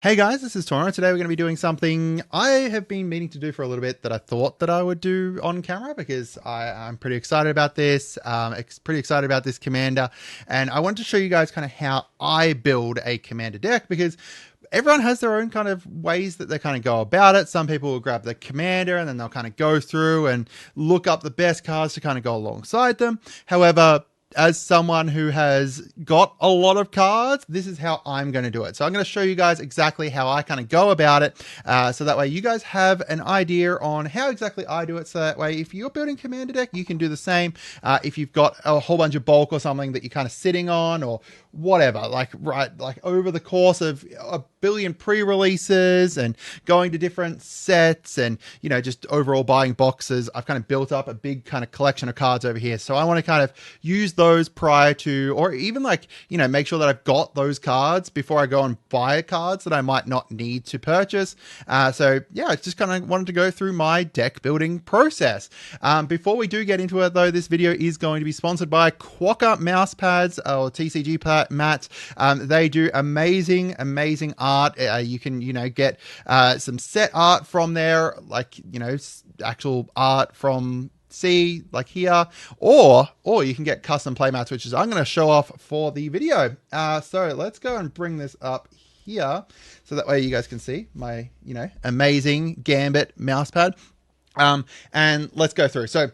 Hey guys, this is Tauna. Today we're going to be doing something I have been meaning to do for a little bit that I thought that I would do on camera because I'm pretty excited about this. Pretty excited about this commander, and I want to show you guys kind of how I build a commander deck because everyone has their own kind of ways that they kind of go about it. Some people will grab the commander and then they'll kind of go through and look up the best cards to kind of go alongside them. However, as someone who has got a lot of cards, this is how I'm going to do it. So I'm going to show you guys exactly how I kind of go about it. So that way you guys have an idea on how exactly I do it. So that way, if you're building commander deck, you can do the same. If you've got a whole bunch of bulk or something that you're kind of sitting on or whatever, like over the course of a billion pre-releases and going to different sets and, you know, just overall buying boxes, I've kind of built up a big kind of collection of cards over here. So I want to kind of use those prior to, or even like, you know, make sure that I've got those cards before I go and buy cards that I might not need to purchase. So yeah, I just kind of wanted to go through my deck building process. Before we do get into it though, this video is going to be sponsored by Quokka mouse pads or TCG mats. They do amazing art. You can, you know, get some set art from there, like, you know, actual art from like here, or you can get custom playmats, which is I'm going to show off for the video. So let's go and bring this up here so that way you guys can see my, you know, amazing Gambit mousepad. And let's go through. So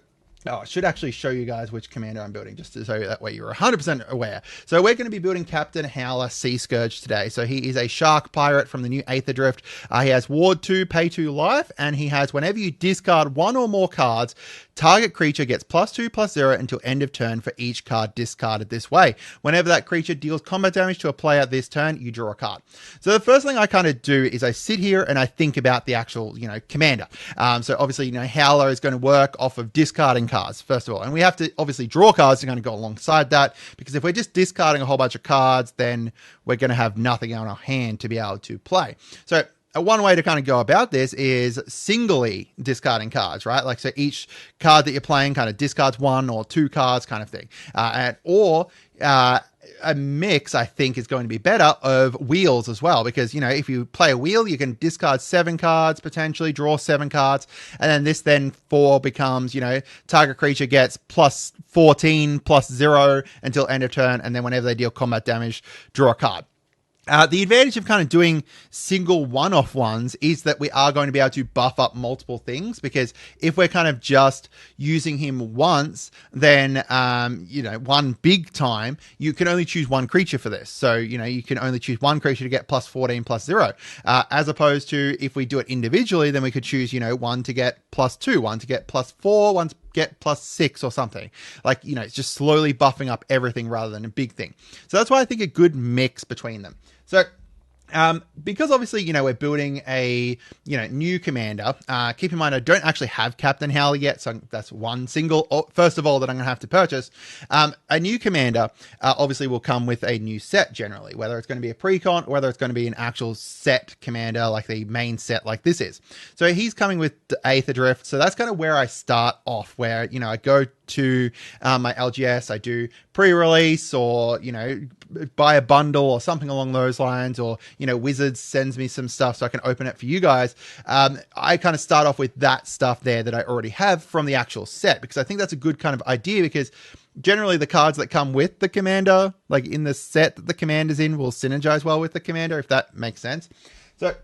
I should actually show you guys which commander I'm building, just so that way you're 100% aware. So we're going to be building Captain Howler Sea Scourge today. So he is a shark pirate from the new Aether Drift. He has Ward 2, pay 2 life, and he has whenever you discard one or more cards, target creature gets +2/+0 until end of turn for each card discarded this way. Whenever that creature deals combat damage to a player this turn, you draw a card. So the first thing I kind of do is I sit here and I think about the actual, you know, commander. So obviously, you know, Howler is going to work off of discarding cards, first of all. And we have to obviously draw cards to kind of go alongside that, because if we're just discarding a whole bunch of cards, then we're going to have nothing on our hand to be able to play. So one way to kind of go about this is singly discarding cards, right? Like, so each card that you're playing kind of discards one or two cards kind of thing. A mix, I think, is going to be better of wheels as well, because, you know, if you play a wheel, you can discard 7 cards, potentially draw 7 cards. And then this then 4 becomes, you know, target creature gets +14/+0 until end of turn. And then whenever they deal combat damage, draw a card. The advantage of kind of doing single one-off ones is that we are going to be able to buff up multiple things, because if we're kind of just using him once, then, you know, one big time, you can only choose one creature for this. So, you know, you can only choose one creature to get +14/+0, as opposed to if we do it individually, then we could choose, you know, one to get +2, one to get +4, one to get +6 or something. Like, you know, it's just slowly buffing up everything rather than a big thing. So that's why I think a good mix between them. So because obviously, you know, we're building a, you know, new commander, keep in mind, I don't actually have Captain Howler yet. So that's one single, first of all, that I'm going to have to purchase. A new commander obviously will come with a new set generally, whether it's going to be a pre-con, or whether it's going to be an actual set commander, like the main set like this is. So he's coming with the Aether Drift. So that's kind of where I start off, where, you know, I go to my LGS, I do pre-release, or, you know, buy a bundle or something along those lines, or, you know, Wizards sends me some stuff so I can open it for you guys. I kind of start off with that stuff there that I already have from the actual set, because I think that's a good kind of idea, because generally the cards that come with the commander, like in the set that the commander's in, will synergize well with the commander, if that makes sense. So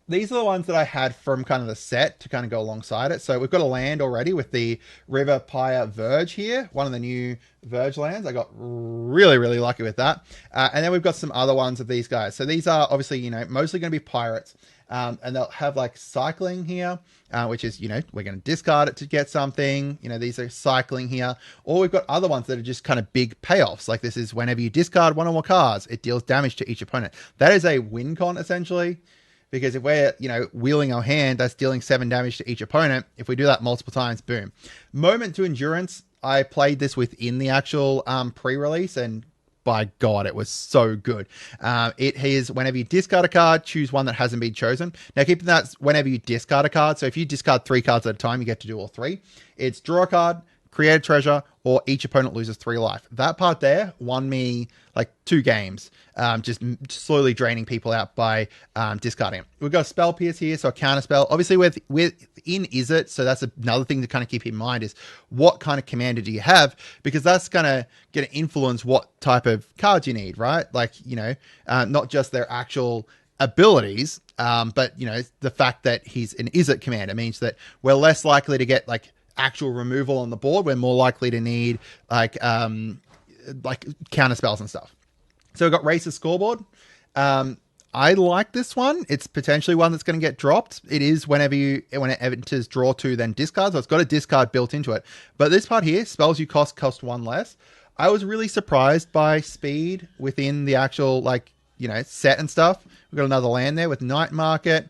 these are the ones that I had from kind of the set to kind of go alongside it. So we've got a land already with the River Pyre Verge here, one of the new Verge lands. I got really lucky with that. And then we've got some other ones of these guys. So these are obviously, you know, mostly going to be pirates. And they'll have like cycling here, which is, you know, we're going to discard it to get something. You know, these are cycling here. Or we've got other ones that are just kind of big payoffs. Like this is whenever you discard one or more cards, it deals damage to each opponent. That is a win con essentially. Because if we're, you know, wheeling our hand, that's dealing 7 damage to each opponent. If we do that multiple times, boom. Moment to Endurance, I played this within the actual pre-release, and by God, it was so good. It is whenever you discard a card, choose one that hasn't been chosen. Now, keep that whenever you discard a card. So if you discard 3 cards at a time, you get to do all 3. It's draw a card, create a treasure, or each opponent loses 3 life. That part there won me like 2 games, just slowly draining people out by discarding it. We've got a spell pierce here, so a counter spell. Obviously, within is it, so that's another thing to kind of keep in mind is what kind of commander do you have, because that's going to influence what type of cards you need, right? Like, you know, not just their actual abilities, but, you know, the fact that he's an is it commander means that we're less likely to get like actual removal on the board. We're more likely to need like counter spells and stuff. So we've got Race's Scoreboard. I like this one. It's potentially one that's going to get dropped. It is when it enters draw 2, then discard. So it's got a discard built into it. But this part here, spells you cost 1 less. I was really surprised by speed within the actual, like, you know, set and stuff. We've got another land there with Night Market,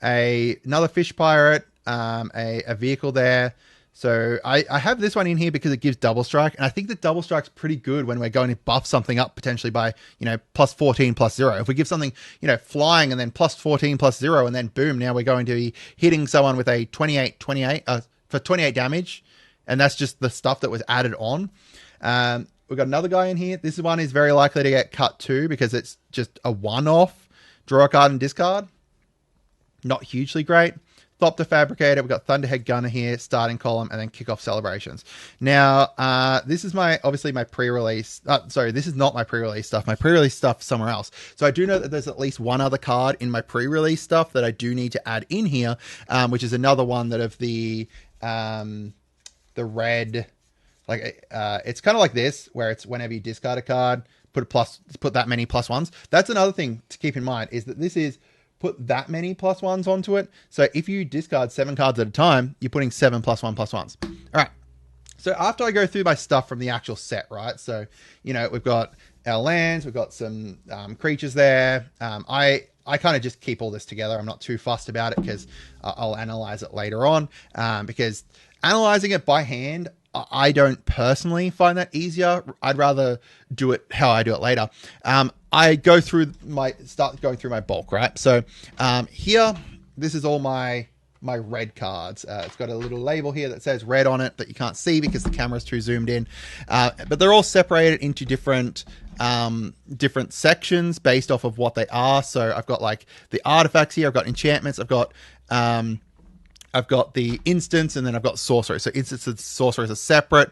another Fish Pirate, a vehicle there. So I have this one in here because it gives double strike, and I think that double strike's pretty good when we're going to buff something up potentially by, you know, plus 14 plus 0. If we give something, you know, flying and then plus 14 plus 0, and then boom, now we're going to be hitting someone with a 28 for 28 damage, and that's just the stuff that was added on. We've got another guy in here. This one is very likely to get cut too because it's just a one-off. Draw a card and discard. Not hugely great. Thopter Fabricator, we've got Thunderhead Gunner here, starting column, and then Kickoff Celebrations. Now, this is obviously my pre-release. Sorry, this is not my pre-release stuff. My pre-release stuff somewhere else. So I do know that there's at least one other card in my pre-release stuff that I do need to add in here, which is another one that of the red, like it's kind of like this, where it's whenever you discard a card, put that many +1s. That's another thing to keep in mind, is that this is put that many +1s onto it. So if you discard 7 cards at a time, you're putting 7 +1/+1s. All right. So after I go through my stuff from the actual set, right? So, you know, we've got our lands, we've got some creatures there. I kind of just keep all this together. I'm not too fussed about it because I'll analyze it later on, because analyzing it by hand, I don't personally find that easier. I'd rather do it how I do it later. I start going through my bulk, right? So here, this is all my red cards. It's got a little label here that says red on it that you can't see because the camera's too zoomed in. But they're all separated into different sections based off of what they are. So I've got like the artifacts here. I've got enchantments. I've got the instants, and then I've got sorcery. So instants and sorceries are separate.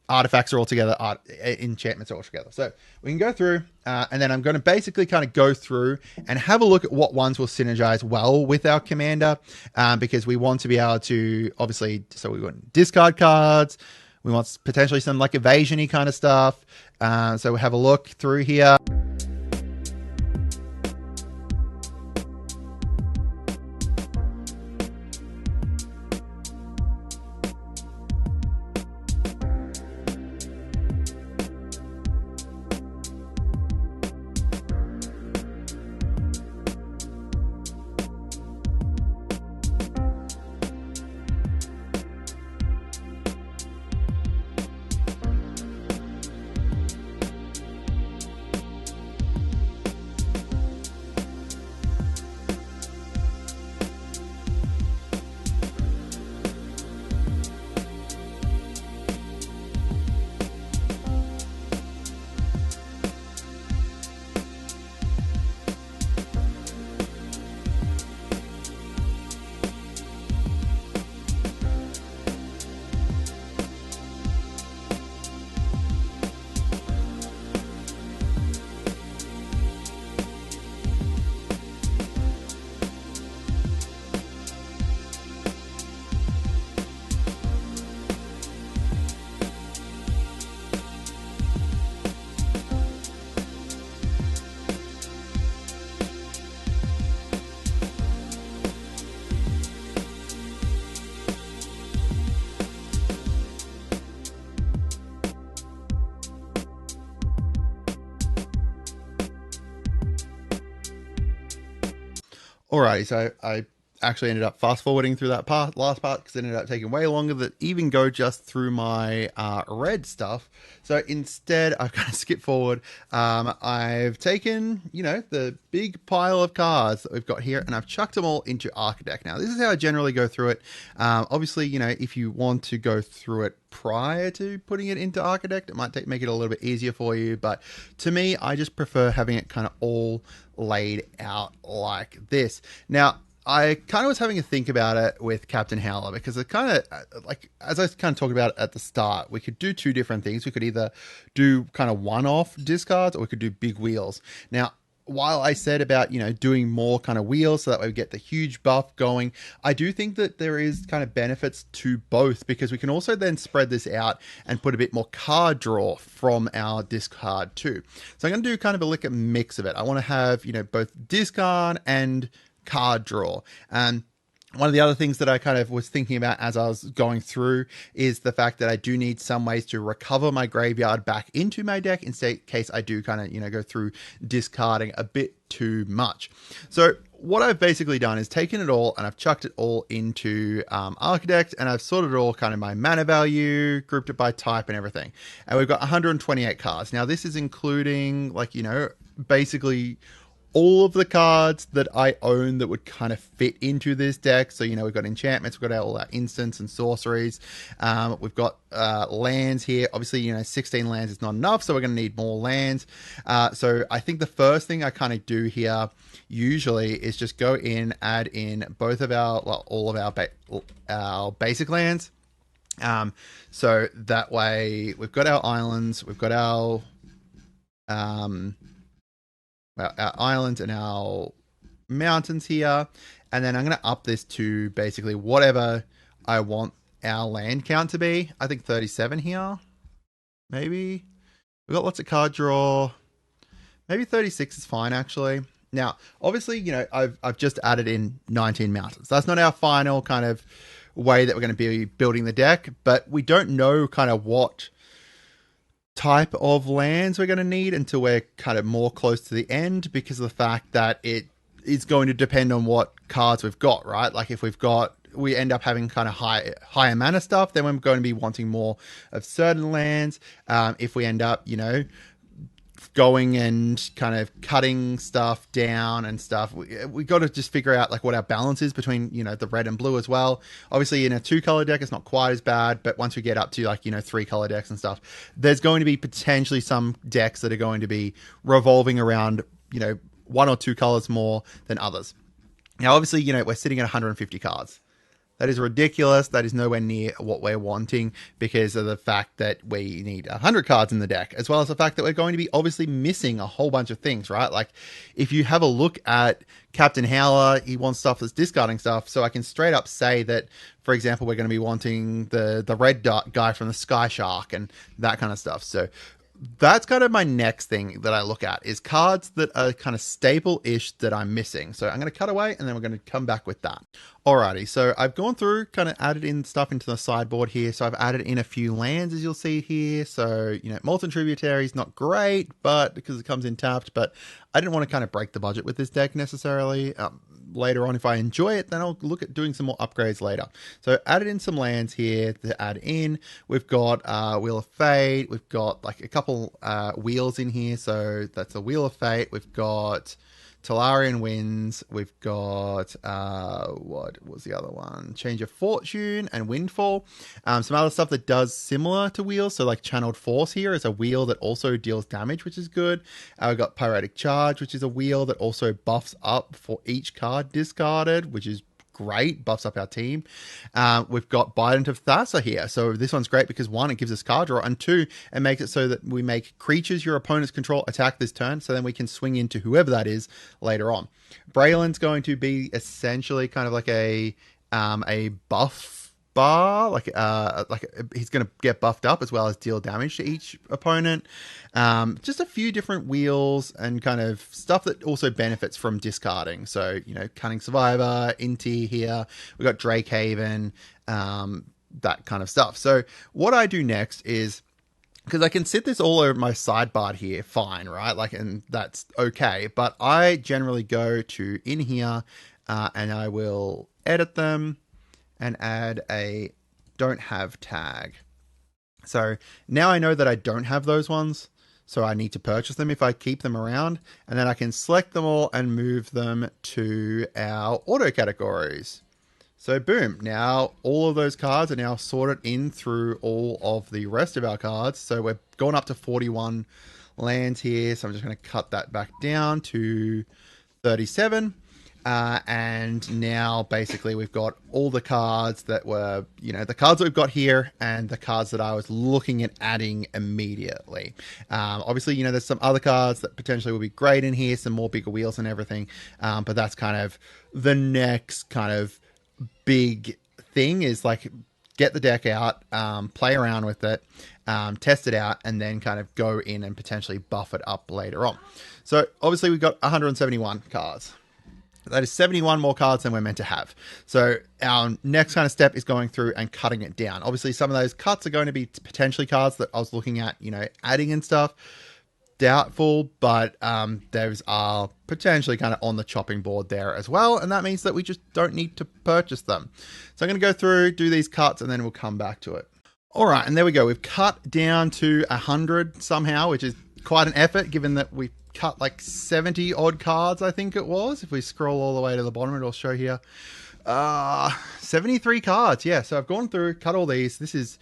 Artifacts are all together. Enchantments are all together. So we can go through, and then I'm going to basically kind of go through and have a look at what ones will synergize well with our commander, because we want to be able to, obviously, so we want discard cards. We want potentially some like evasion-y kind of stuff. So we have a look through here. Alrighty, so I actually ended up fast forwarding through that last part because it ended up taking way longer to even go just through my red stuff. So instead, I've kind of skipped forward. I've taken, the big pile of cards that we've got here, and I've chucked them all into Architect. Now, this is how I generally go through it. Obviously, if you want to go through it prior to putting it into Architect, it might make it a little bit easier for you. But to me, I just prefer having it kind of all laid out like this. Now, I kind of was having a think about it with Captain Howler because it kind of, like, as I kind of talked about at the start, we could do two different things. We could either do kind of one-off discards, or we could do big wheels. Now, while I said about, doing more kind of wheels so that way we get the huge buff going, I do think that there is kind of benefits to both, because we can also then spread this out and put a bit more card draw from our discard too. So I'm going to do kind of a mix of it. I want to have, both discard and card draw. And one of the other things that I kind of was thinking about as I was going through is the fact that I do need some ways to recover my graveyard back into my deck in case I do kind of, go through discarding a bit too much. So what I've basically done is taken it all and I've chucked it all into Architect, and I've sorted it all kind of my mana value, grouped it by type and everything. And we've got 128 cards. Now this is including, like, basically all of the cards that I own that would kind of fit into this deck. So, we've got enchantments, we've got all our instants and sorceries. We've got lands here. Obviously, 16 lands is not enough, so we're going to need more lands. So I think the first thing I kind of do here usually is just go in, add in both of all of our basic lands. So that way we've got our islands, we've got our islands and our mountains here, and then I'm going to up this to basically whatever I want our land count to be. I think 37 here, maybe. We've got lots of card draw. Maybe 36 is fine, actually. Now, obviously, I've just added in 19 mountains. That's not our final kind of way that we're going to be building the deck, but we don't know kind of what type of lands we're going to need until we're kind of more close to the end, because of the fact that it is going to depend on what cards we've got, right? Like if we end up having kind of higher mana stuff, then we're going to be wanting more of certain lands. If we end up, going and kind of cutting stuff down and stuff, we got to just figure out like what our balance is between, the red and blue as well. Obviously in a 2-color deck it's not quite as bad, but once we get up to like 3-color decks and stuff, there's going to be potentially some decks that are going to be revolving around 1 or 2 colors more than others. Now obviously we're sitting at 150 cards. That is ridiculous. That is nowhere near what we're wanting, because of the fact that we need 100 cards in the deck, as well as the fact that we're going to be obviously missing a whole bunch of things, right? Like if you have a look at Captain Howler, he wants stuff that's discarding stuff. So I can straight up say that, for example, we're going to be wanting the red guy from the Sky Shark and that kind of stuff. So that's kind of my next thing that I look at, is cards that are kind of staple-ish that I'm missing. So I'm going to cut away and then we're going to come back with that. Alrighty, so I've gone through, kind of added in stuff into the sideboard here. So I've added in a few lands, as you'll see here. So, Molten Tributary is not great, but because it comes in tapped, but I didn't want to kind of break the budget with this deck necessarily. Later on, if I enjoy it, then I'll look at doing some more upgrades later. So added in some lands here to add in. We've got Wheel of Fate. We've got like a couple wheels in here. So that's a Wheel of Fate. We've got Tolarian Winds. We've got, what was the other one? Change of Fortune and Windfall. Some other stuff that does similar to wheels. So like Channeled Force here is a wheel that also deals damage, which is good. We've got Pyretic Charge, which is a wheel that also buffs up for each card discarded, which is great, buffs up our team. We've got Bident of Thassa here. So this one's great because 1, it gives us card draw, and 2, it makes it so that we make creatures your opponents control attack this turn, so then we can swing into whoever that is later on. Braylon's going to be essentially kind of like a buff bar, like he's going to get buffed up as well as deal damage to each opponent. Just a few different wheels and kind of stuff that also benefits from discarding. So, Cunning Survivor, Inti here, we've got Drakehaven, that kind of stuff. So what I do next is, because I can sit this all over my sidebar here, fine, right? Like, and that's okay. But I generally go to in here, and I will edit them and add a don't have tag. So now I know that I don't have those ones, so I need to purchase them if I keep them around, and then I can select them all and move them to our auto categories. So boom, now all of those cards are now sorted in through all of the rest of our cards. So we're going up to 41 lands here. So I'm just going to cut that back down to 37. And now basically we've got all the cards that were, the cards that we've got here and the cards that I was looking at adding immediately. Obviously, there's some other cards that potentially will be great in here, some more bigger wheels and everything. But that's kind of the next kind of big thing is like get the deck out, play around with it, test it out, and then kind of go in and potentially buff it up later on. So obviously we've got 171 cards. That is 71 more cards than we're meant to have. So our next kind of step is going through and cutting it down. Obviously some of those cuts are going to be potentially cards that I was looking at, adding and stuff. Doubtful, but those are potentially kind of on the chopping board there as well, and that means that we just don't need to purchase them. So I'm going to go through, do these cuts, and then we'll come back to it. All right, and there we go. We've cut down to 100 somehow, which is quite an effort given that we cut like 70 odd cards, I think it was. If we scroll all the way to the bottom, it'll show here 73 cards. Yeah, so I've gone through, cut all these. This is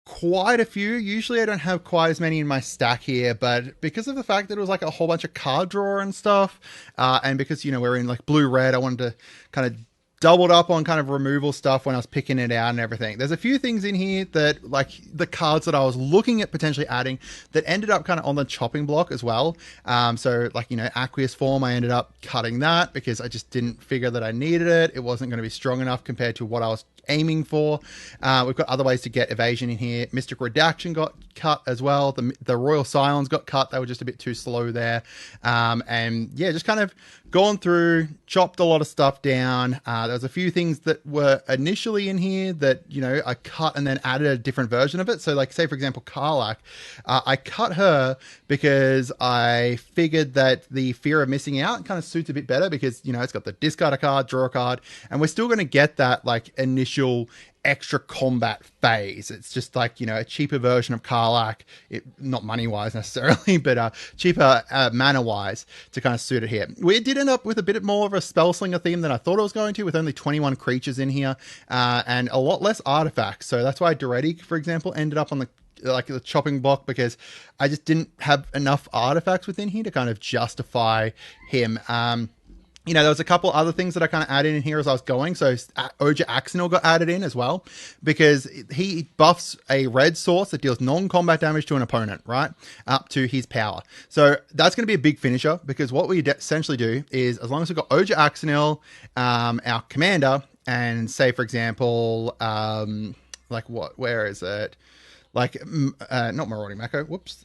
quite a few. Usually I don't have quite as many in my stack here, but because of the fact that it was like a whole bunch of card draw and stuff, and because we're in like blue-red, I wanted to kind of doubled up on kind of removal stuff when I was picking it out and everything. There's a few things in here that, like the cards that I was looking at potentially adding, that ended up kind of on the chopping block as well. So like, Aqueous Form, I ended up cutting that because I just didn't figure that I needed it. It wasn't going to be strong enough compared to what I was aiming for. We've got other ways to get evasion in here. Mystic Redaction got cut as well. The Royal Scions got cut. They were just a bit too slow there. And yeah, just kind of gone through, chopped a lot of stuff down. There was a few things that were initially in here that, I cut and then added a different version of it. So like, say for example, Karlach, I cut her because I figured that the fear of missing out kind of suits a bit better because, it's got the discard a card, draw a card, and we're still going to get that like initial extra combat phase. It's just like, a cheaper version of Karlach, not money wise necessarily, but cheaper mana wise to kind of suit it here. We did end up with a bit more of a Spellslinger theme than I thought I was going to, with only 21 creatures in here and a lot less artifacts. So that's why Doretic, for example, ended up on the chopping block, because I just didn't have enough artifacts within here to kind of justify him. There was a couple other things that I kind of added in here as I was going. So Oja Axinal got added in as well, because he buffs a red source that deals non-combat damage to an opponent, right? Up to his power. So that's going to be a big finisher, because what we essentially do is, as long as we've got Oja Axinal, our commander, and say, for example, where is it? Like, not Marauding Mako. Whoops.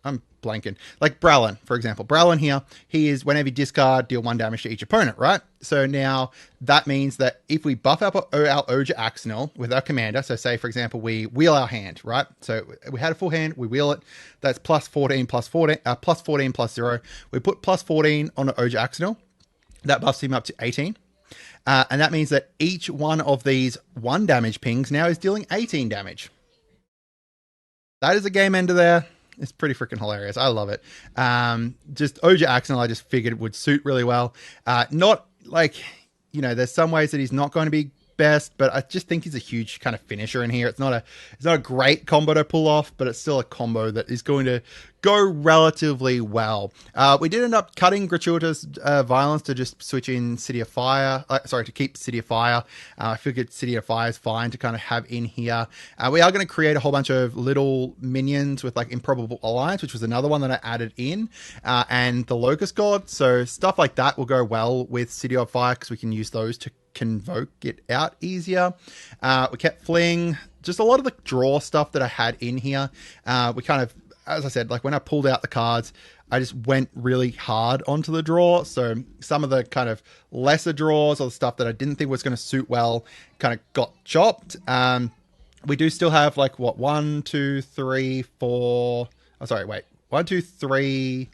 I'm blanking. Like Bralin, for example. Bralin here, he is, whenever you discard, deal 1 damage to each opponent, right? So now that means that if we buff up our Oja Axinal with our commander, so say, for example, we wheel our hand, right? So we had a full hand, we wheel it. That's plus 14, plus 14, plus 14, plus 0. We put plus 14 on Oja Axinal. That buffs him up to 18. And that means that each one of these 1 damage pings now is dealing 18 damage. That is a game ender there. It's pretty freaking hilarious. I love it. Just Oja Axinal, I just figured would suit really well. Not like, there's some ways that he's not going to be best, but I just think he's a huge kind of finisher in here. It's not a great combo to pull off, but it's still a combo that is going to go relatively well. We did end up cutting Gratuitous Violence to just switch in City of Fire. To keep City of Fire. I figured City of Fire is fine to kind of have in here. We are going to create a whole bunch of little minions with like Improbable Alliance, which was another one that I added in, and the Locust God. So stuff like that will go well with City of Fire, because we can use those to convoke it out easier. We kept fleeing. Just a lot of the draw stuff that I had in here. We kind of, as I said, like when I pulled out the cards, I just went really hard onto the draw. So some of the kind of lesser draws, or the stuff that I didn't think was going to suit well, kind of got chopped. We do still have like what, 1, 2, 3, 4. Oh, sorry, wait. 1, 2, 3.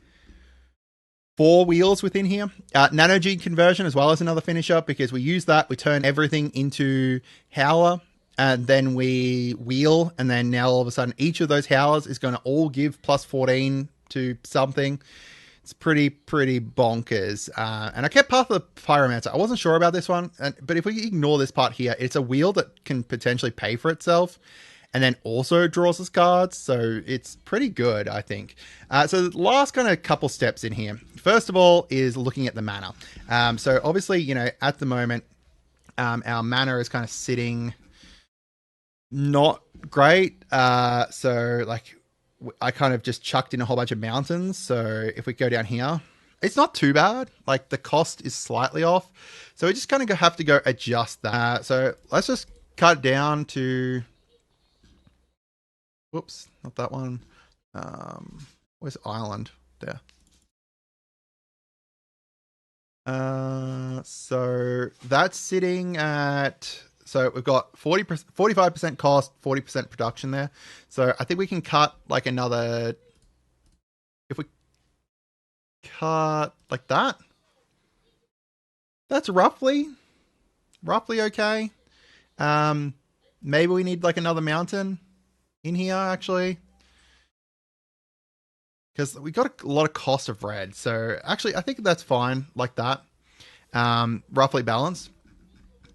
4 wheels within here. Nano G conversion as well as another finisher, because we use that. We turn everything into Howler, and then we wheel, and then now all of a sudden each of those Howlers is going to all give plus 14 to something. It's pretty bonkers. And I kept part of the Pyromancer. I wasn't sure about this one, but if we ignore this part here, it's a wheel that can potentially pay for itself and then also draws us cards. So it's pretty good, I think. So the last kind of couple steps in here, first of all, is looking at the mana. So obviously, you know, at the moment, our mana is kind of sitting not great. So like, I kind of just chucked in a whole bunch of mountains. So if we go down here, it's not too bad. Like the cost is slightly off. So we just kind of have to go adjust that. So let's just cut down to, whoops, not that one. Where's Island? There. So that's sitting at, so we've got 45% cost, 40% production there. So I think we can cut like another, if we cut like that, that's roughly okay. Maybe we need like another mountain in here actually, because we got a lot of cost of red. So actually I think that's fine like that. Roughly balanced.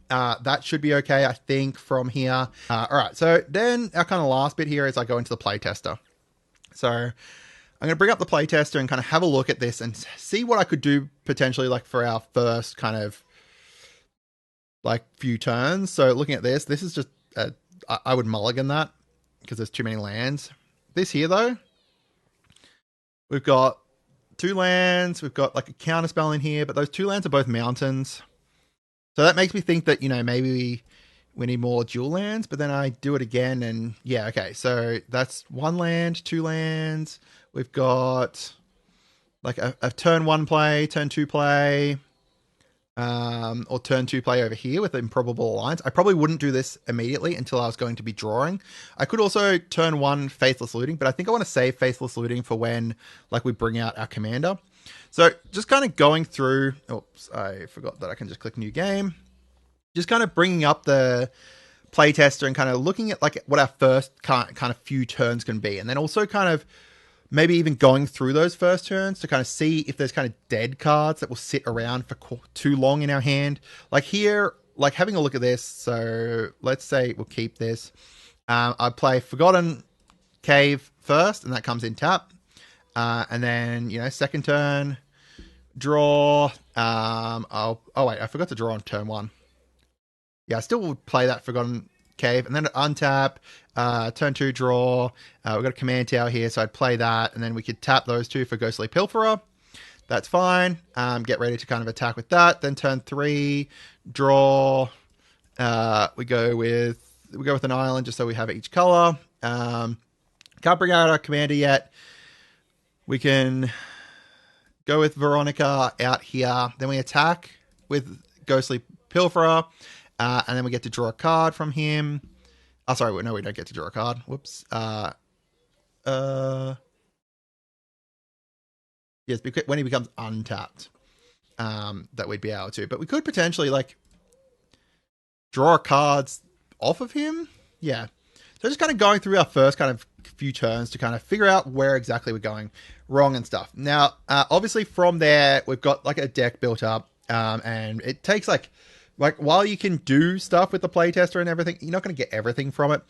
That should be okay, I think, from here. All right, so then our kind of last bit here is I go into the playtester. So I'm going to bring up the playtester and kind of have a look at this and see what I could do potentially like for our first kind of like few turns. So looking at this is just, I would mulligan that because there's too many lands. This here though, we've got 2 lands, we've got like a counter spell in here, but those 2 lands are both mountains. So that makes me think that, you know, maybe we need more dual lands, but then I do it again and yeah, okay. So that's 1 land, 2 lands. We've got like a turn 1 play, turn 2 play, or turn 2 play over here with Improbable Alliance. I probably wouldn't do this immediately until I was going to be drawing. I could also turn 1 Faithless Looting, but I think I want to save Faithless Looting for when like we bring out our commander. So just kind of going through, oops, I forgot that I can just click new game. Just kind of bringing up the playtester and kind of looking at like what our first kind of few turns can be. And then also kind of maybe even going through those first turns to kind of see if there's kind of dead cards that will sit around for too long in our hand. Like here, like having a look at this. So let's say we'll keep this. I play Forgotten Cave first and that comes in tap. And then, you know, second turn, draw. Oh wait, I forgot to draw on turn 1. Yeah, I still would play that Forgotten Cave, and then untap, turn 2, draw. We've got a command tower here, so I'd play that, and then we could tap those 2 for Ghostly Pilferer. That's fine. Get ready to kind of attack with that. Then turn 3, draw. We go with an island just so we have each color. Can't bring out our commander yet. We can go with Veronica out here. Then we attack with Ghostly Pilferer. And then we get to draw a card from him. Oh, sorry. No, we don't get to draw a card. Whoops. Yes, because when he becomes untapped, that we'd be able to. But we could potentially, like, draw cards off of him. Yeah. So just kind of going through our first kind of few turns to kind of figure out where exactly we're going wrong and stuff. Now, obviously from there, we've got like a deck built up, and it takes like while you can do stuff with the playtester and everything, you're not going to get everything from it.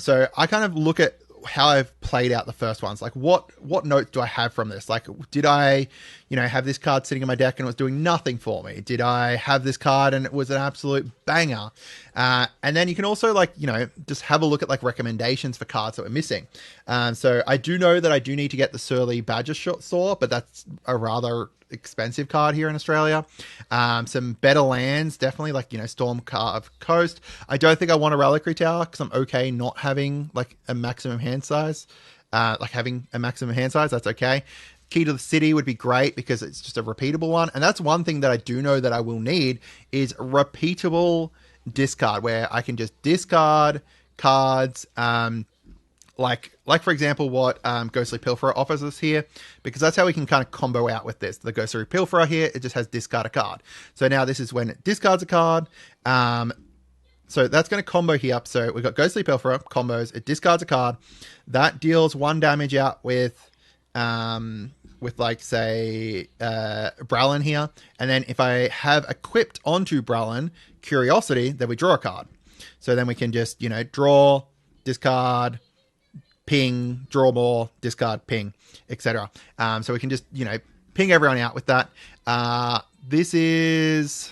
So I kind of look at how I've played out the first ones. Like what notes do I have from this? Like, did I, have this card sitting in my deck and it was doing nothing for me? Did I have this card and it was an absolute banger? And then you can also just have a look at like recommendations for cards that we're missing. So I do know that I do need to get the Surly Badger Saw, but that's a rather expensive card here in Australia. Some better lands, definitely, like Stormcarved Coast. I don't think I want a Reliquary Tower because I'm okay not having like a maximum hand size. Having a maximum hand size, that's okay. Key to the City would be great because it's just a repeatable one, and that's one thing that I do know that I will need is repeatable discard, where I can just discard cards. like for example, what Ghostly Pilferer offers us here, because that's how we can kind of combo out with this. The Ghostly Pilferer here, it just has discard a card. So now this is when it discards a card. So that's going to combo here up. So we've got Ghostly Pilferer combos. It discards a card that deals 1 damage out with like say Bralin here, and then if I have equipped onto Bralin Curiosity, then we draw a card. So then we can just draw, discard, ping, draw more, discard, ping, etc. So we can just ping everyone out with that. This is,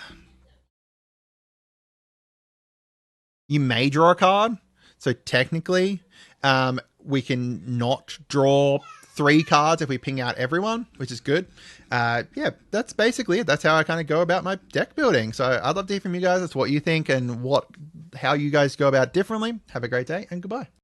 you may draw a card, so technically we can not draw 3 cards if we ping out everyone, which is good. Yeah, that's basically it. That's how I kind of go about my deck building. So I'd love to hear from you guys. That's what you think and how you guys go about differently. Have a great day and goodbye.